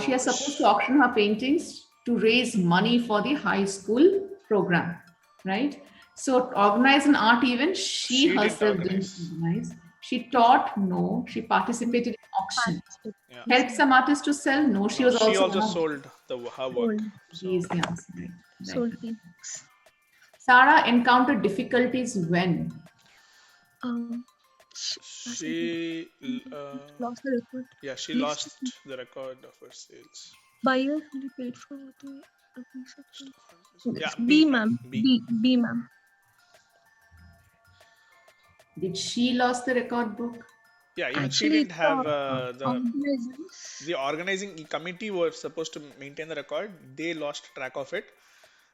She is supposed to auction her paintings to raise money for the high school program, right? So organize an art event, she herself didn't organize. She taught, no. She participated in auction. Yeah. Helped some artists to sell, no. She was She also sold her work. She is the answer, right? Sold paintings. Sarah encountered difficulties when? She lost the record. Yeah, she lost the record of her sales. Buyers only paid for the Yeah, B, ma'am. B, ma'am. Did she lost the record book? Yeah, even she didn't have the organizing committee were supposed to maintain the record. They lost track of it.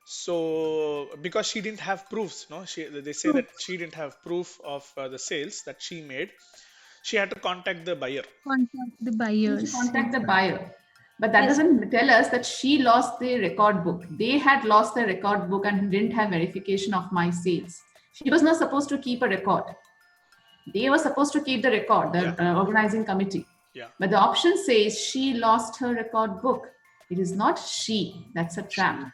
So because she didn't have proofs, no, they say that she didn't have proof of the sales that she made. She had to contact the buyer. Contact the buyers. Contact the buyer. But that doesn't tell us that she lost the record book. They had lost the record book and didn't have verification of my sales. She was not supposed to keep a record. They were supposed to keep the record, the organizing committee. Yeah. But the option says she lost her record book. It is not she. That's a trap.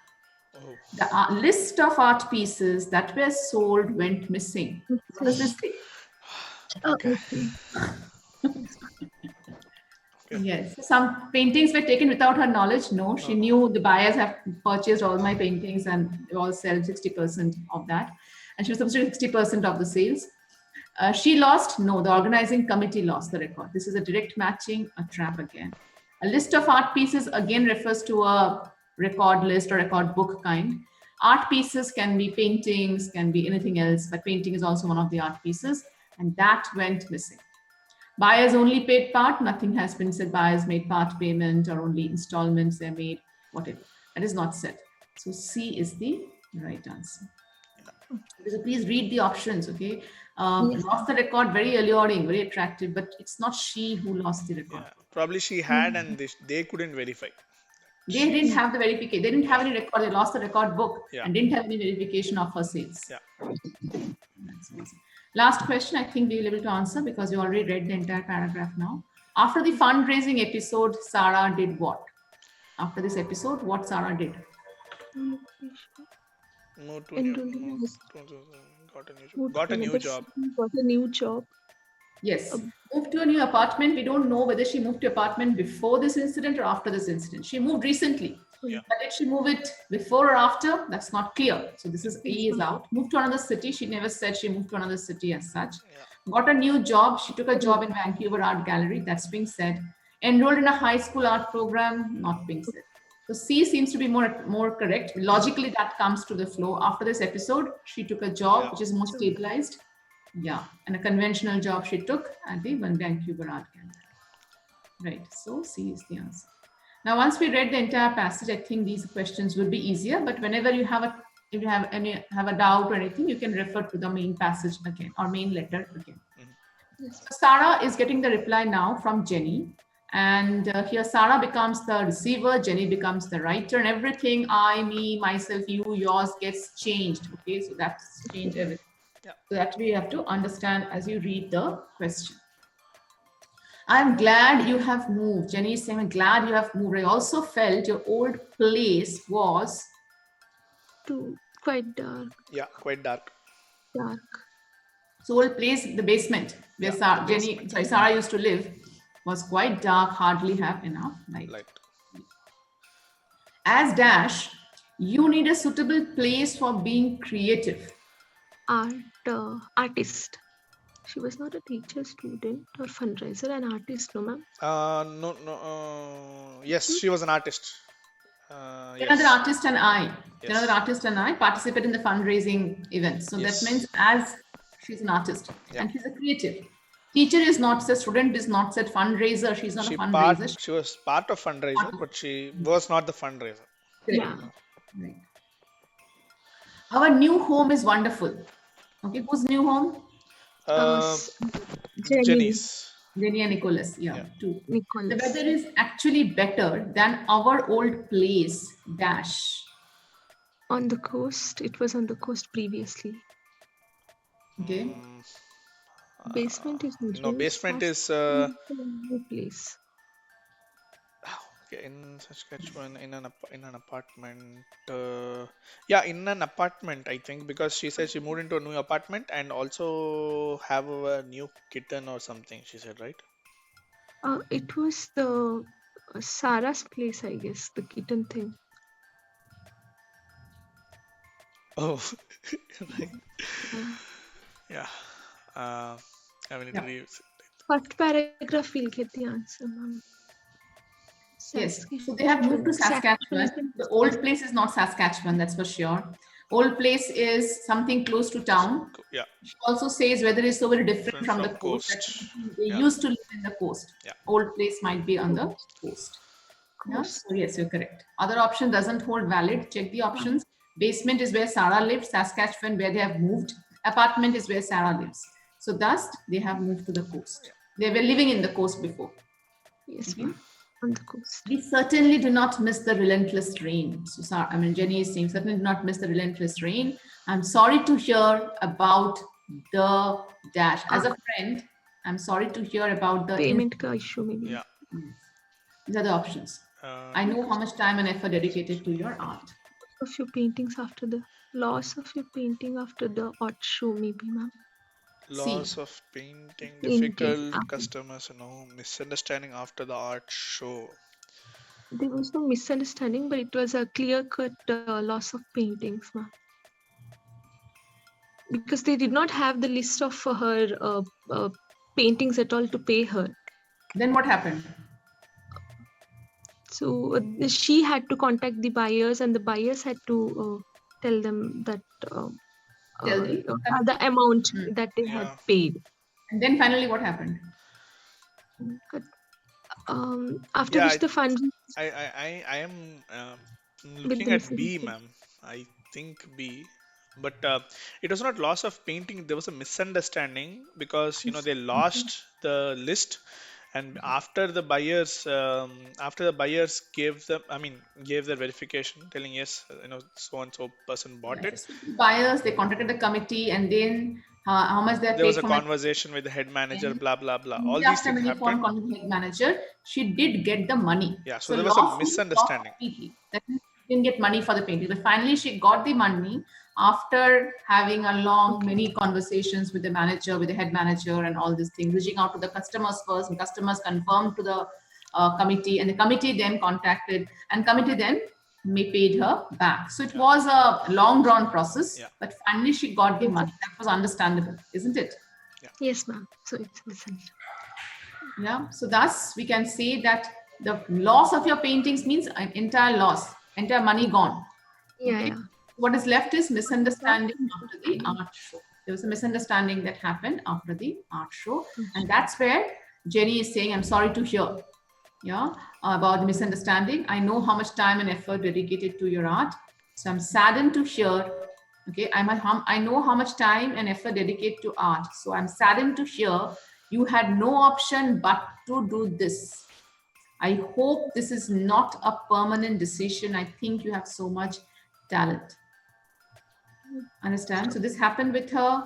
Oh. The list of art pieces that were sold went missing. What does this say? Okay. Yes. Some paintings were taken without her knowledge. No, she knew the buyers have purchased all my paintings and they all sell 60% of that. And she was supposed to get 60% of the sales. She lost. No, the organizing committee lost the record. This is a direct matching, a trap again. A list of art pieces again refers to a record list or record book kind. Art pieces can be paintings, can be anything else, but painting is also one of the art pieces, and that went missing. Buyers only paid part. Nothing has been said. Buyers made part payment or only installments they made, whatever. That is not said. So C is the right answer. So please read the options, okay? Lost the record, very alluring, very attractive, but it's not she who lost the record. Yeah, probably she had and they couldn't verify. They didn't have the verification. They didn't have any record. They lost the record book and didn't have any verification of her sales. Yeah. Last question, I think we'll be able to answer because you already read the entire paragraph now. After the fundraising episode, Sarah did what? After this episode, what Sarah did? Got a new job. Got a new job. Yes. Moved to a new apartment. We don't know whether she moved to apartment before this incident or after this incident. She moved recently. Yeah. But did she move it before or after? That's not clear. So this is A is out. Moved to another city. She never said she moved to another city as such. Yeah. Got a new job. She took a job in Vancouver Art Gallery. That's being said. Enrolled in a high school art program. Not being said. So C seems to be more correct. Logically, that comes to the flow. After this episode, she took a job which is more stabilized. Yeah, and a conventional job she took at the Vancouver Art Gallery. Right, so C is the answer. Now, once we read the entire passage, I think these questions will be easier. But whenever you have a doubt or anything, you can refer to the main passage again or main letter again. So Sarah is getting the reply now from Jenny. And here Sarah becomes the receiver, Jenny becomes the writer, and everything, I, me, myself, you, yours gets changed. Okay, so that's changed everything. Yeah. So that we have to understand as you read the question. I'm glad you have moved. Jenny is saying, I'm glad you have moved. I also felt your old place was Too quite dark. Yeah, quite dark. so old place, the basement where Yeah, the Jenny, basement. sorry, Sarah used to live was quite dark, hardly have enough light. Light. As dash, you need a suitable place for being creative. Artist. She was not a teacher, student, or fundraiser, an artist, no, ma'am. No, no. Yes, she was an artist. Another Yes. artist and I, Yes. another artist and I participate in the fundraising event. So Yes. that means as she's an artist Yeah. and she's a creative. Teacher is not said, student is not said, fundraiser. She's not a fundraiser. She was part of fundraiser, but she was not the fundraiser. Yeah. Right. Our new home is wonderful. Okay, whose new home? Jenny's. Jenny and Nicholas. Yeah, Yeah. two. Nicholas. The weather is actually better than our old place. Dash. On the coast. It was on the coast previously. Okay. Basement is No, basement is place. okay, in Saskatchewan in an apartment. Yeah, in an apartment, I think, because she said she moved into a new apartment and also have a new kitten or something. She said, right? It was the Sarah's place, I guess, the kitten thing. Oh, right. Yeah. I will need to read. First paragraph will get the answer, ma'am. Yes. So they have moved to Saskatchewan. The old place is not Saskatchewan, that's for sure. Old place is something close to town. Yeah. She also says weather is so very different from the coast. coast. They Yeah. used to live in the coast. Yeah. Old place might be on the coast. Yeah? So yes, you're correct. Other option doesn't hold valid. Check the options. Basement is where Sarah lived. Saskatchewan, where they have moved. Apartment is where Sarah lives. So thus, they have moved to the coast. They were living in the coast before. Yes, Okay. ma'am. On the coast. We certainly do not miss the relentless rain. So, Jenny is saying, certainly do not miss the relentless rain. I'm sorry to hear about the dash. As a friend, I'm sorry to hear about the Payment ka issue maybe. Yeah. These are the options. I know how much time and effort dedicated to your art. Of your paintings after the loss of your painting after the art show, maybe, ma'am. Loss of painting, Painting, difficult okay. customers, misunderstanding after the art show. There was no misunderstanding, but it was a clear-cut loss of paintings, ma'am. Because they did not have the list of her paintings at all to pay her. Then what happened? So she had to contact the buyers, and the buyers had to tell them that the amount that they had paid. And then finally, what happened? After which the fund. I am looking at B, ma'am. I think B. But it was not loss of painting. There was a misunderstanding because they lost the list, and after the buyers gave their verification, telling yes, so and so person bought it. Buyers, they contacted the committee, and then how much they paid. There was a conversation with the head manager, blah blah blah. All these things happened. Head manager, she did get the money. Yeah, so there was a misunderstanding. That means she didn't get money for the painting, but finally she got the money after having a long, many conversations with the manager, with the head manager, and all these things, reaching out to the customers first, and customers confirmed to the committee, and the committee then contacted, and committee then paid her back. So it was a long drawn process, but finally she got the money. That was understandable, isn't it? Yeah. Yes, ma'am. So it's misunderstood. Yeah. So thus we can say that the loss of your paintings means an entire loss, entire money gone. Yeah, yeah. What is left is misunderstanding after the art show. There was a misunderstanding that happened after the art show. And that's where Jenny is saying, I'm sorry to hear about the misunderstanding. I know how much time and effort dedicated to your art. So I'm saddened to hear, okay, I know how much time and effort dedicated to art. So I'm saddened to hear you had no option but to do this. I hope this is not a permanent decision. I think you have so much talent. Understand? So this happened with her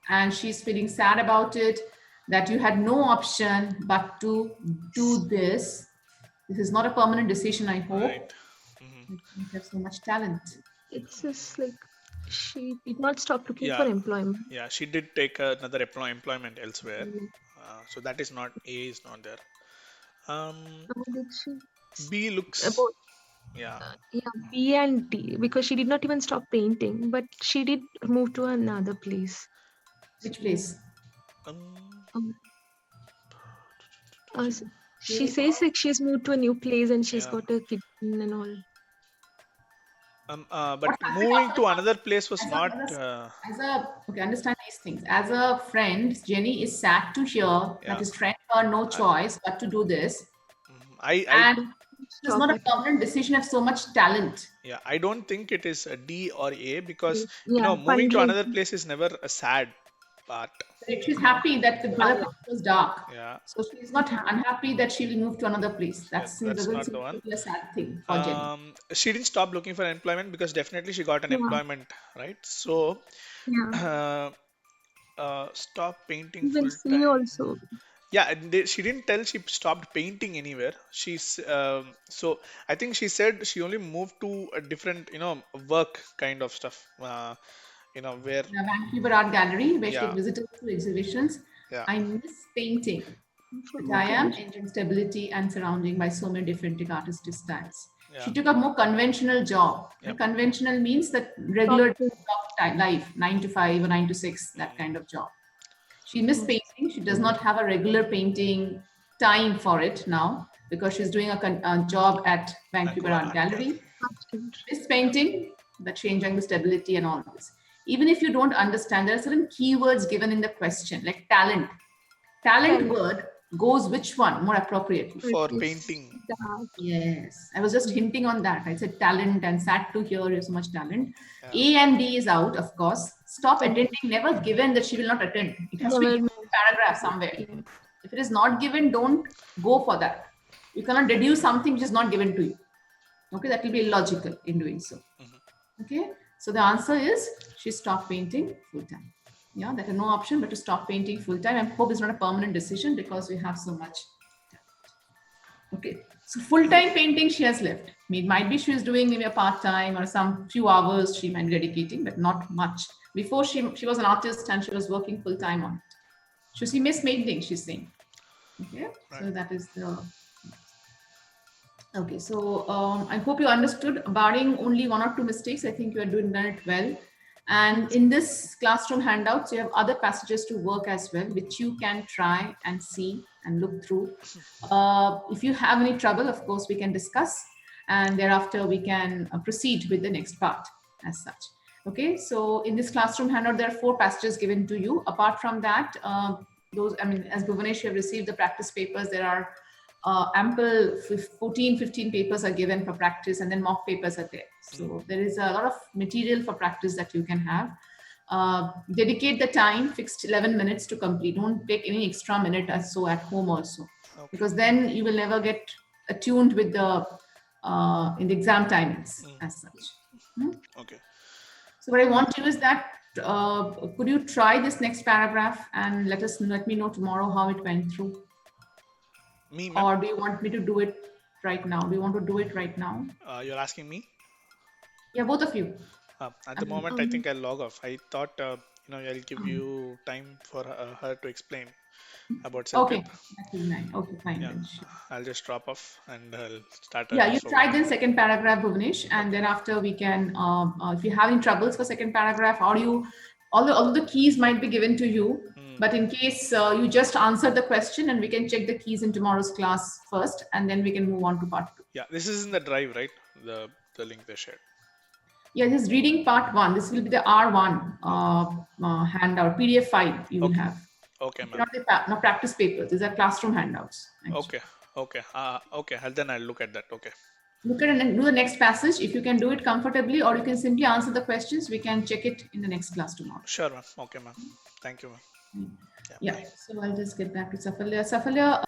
and she's feeling sad about it. that you had no option but to do this. This is not a permanent decision, I hope. Right. You have so much talent. It's just like she did not stop looking Yeah. for employment. Yeah, she did take another employment elsewhere. Mm. So that is not, A is not there. How did she? B looks, About yeah. B and D, because she did not even stop painting, but she did move to another place. Which place? Um, She says like she's moved to a new place and she's Yeah. got a kitchen and all. But What happened moving after to another place was As a- not. as a okay, understand these things. As a friend, Jenny is sad to hear Yeah. that his friend had no choice but to do this, I and it's not a permanent decision of so much talent. yeah, I don't think it is a D or A, because Yeah, moving to finally. another place is never a sad part. She's happy that the other place was dark, Yeah. so she's not unhappy that she will move to another place. That's doesn't not seem the to one. be a sad thing for Jenny. She didn't stop looking for employment because definitely she got an Yeah. employment, right? So Yeah. stop painting You full will see time. also. Yeah, and she didn't tell she stopped painting anywhere. She's so I think she said she only moved to a different, work kind of stuff. Where The Vancouver Art Gallery, where she Yeah. visited two exhibitions. Yeah. I miss painting. But I am enjoying stability and surrounding by so many different artistic styles. Yeah. She took a more conventional job. Yep. Conventional means that regular life, 9 to 5 or 9 to 6, that kind of job. She missed painting. She does not have a regular painting time for it now because she's doing a job at Vancouver Art Gallery. Miss painting, but she enjoying the stability and all this. Even if you don't understand, there are certain keywords given in the question, like talent. Talent word goes which one more appropriately? For painting. Yes, I was just hinting on that. I said talent and sad to hear you have so much talent. Yeah. A and D is out, of course. Stop attending, never given that she will not attend. It has to be given in a paragraph somewhere. If it is not given, don't go for that. You cannot deduce something which is not given to you. Okay, that will be illogical in doing so. Okay, so the answer is she stopped painting full time. Yeah, that is no option but to stop painting full time. I hope it's not a permanent decision because we have so much. Okay, so full time painting she has left. It might be she is doing maybe a part time or some few hours she might be dedicating, but not much. Before she was an artist and she was working full time on it. So she missed painting, she's saying. Okay, so that is the. Okay, so I hope you understood. Barring only 1 or 2 mistakes, I think you are done it well. And in this classroom handouts, you have other passages to work as well, which you can try and see and look through. If you have any trouble, of course, we can discuss. And thereafter, we can proceed with the next part as such. Okay, so in this classroom handout, there are 4 passages given to you. Apart from that, as Bhuvanesh, you have received the practice papers, there are ample 15 papers are given for practice, and then mock papers are there. So there is a lot of material for practice that you can have. Dedicate the time, fixed 11 minutes to complete. Don't take any extra minute or so at home also, because then you will never get attuned with the in the exam timings as such. Okay. So what I want to is that could you try this next paragraph and let me know tomorrow how it went through. Me, or do you want me to do it right now? Do you want to do it right now? You're asking me? Yeah, both of you. At the moment, I think I'll log off. I thought, I'll give you time for her to explain about self-pip. Okay, that is nice. Okay, fine. Yeah. Then. Sure. I'll just drop off and I'll start. Yeah, you try then second paragraph, Bhuvanesh, and then after we can, if you have any troubles for second paragraph, or although the keys might be given to you, but in case you just answer the question, and we can check the keys in tomorrow's class first, and then we can move on to part 2. Yeah, this is in the drive, right? The link they shared. Yeah, this is reading part 1. This will be the R1 handout, PDF file you will have. Okay, ma'am. Not practice papers. These are classroom handouts. Actually. Okay. Then I'll look at that. Okay. Look at it and do the next passage. If you can do it comfortably, or you can simply answer the questions, we can check it in the next class tomorrow. Sure, ma'am. Okay, ma'am. Thank you, ma'am. Yeah. So I'll just get back to Safalya. Safalya.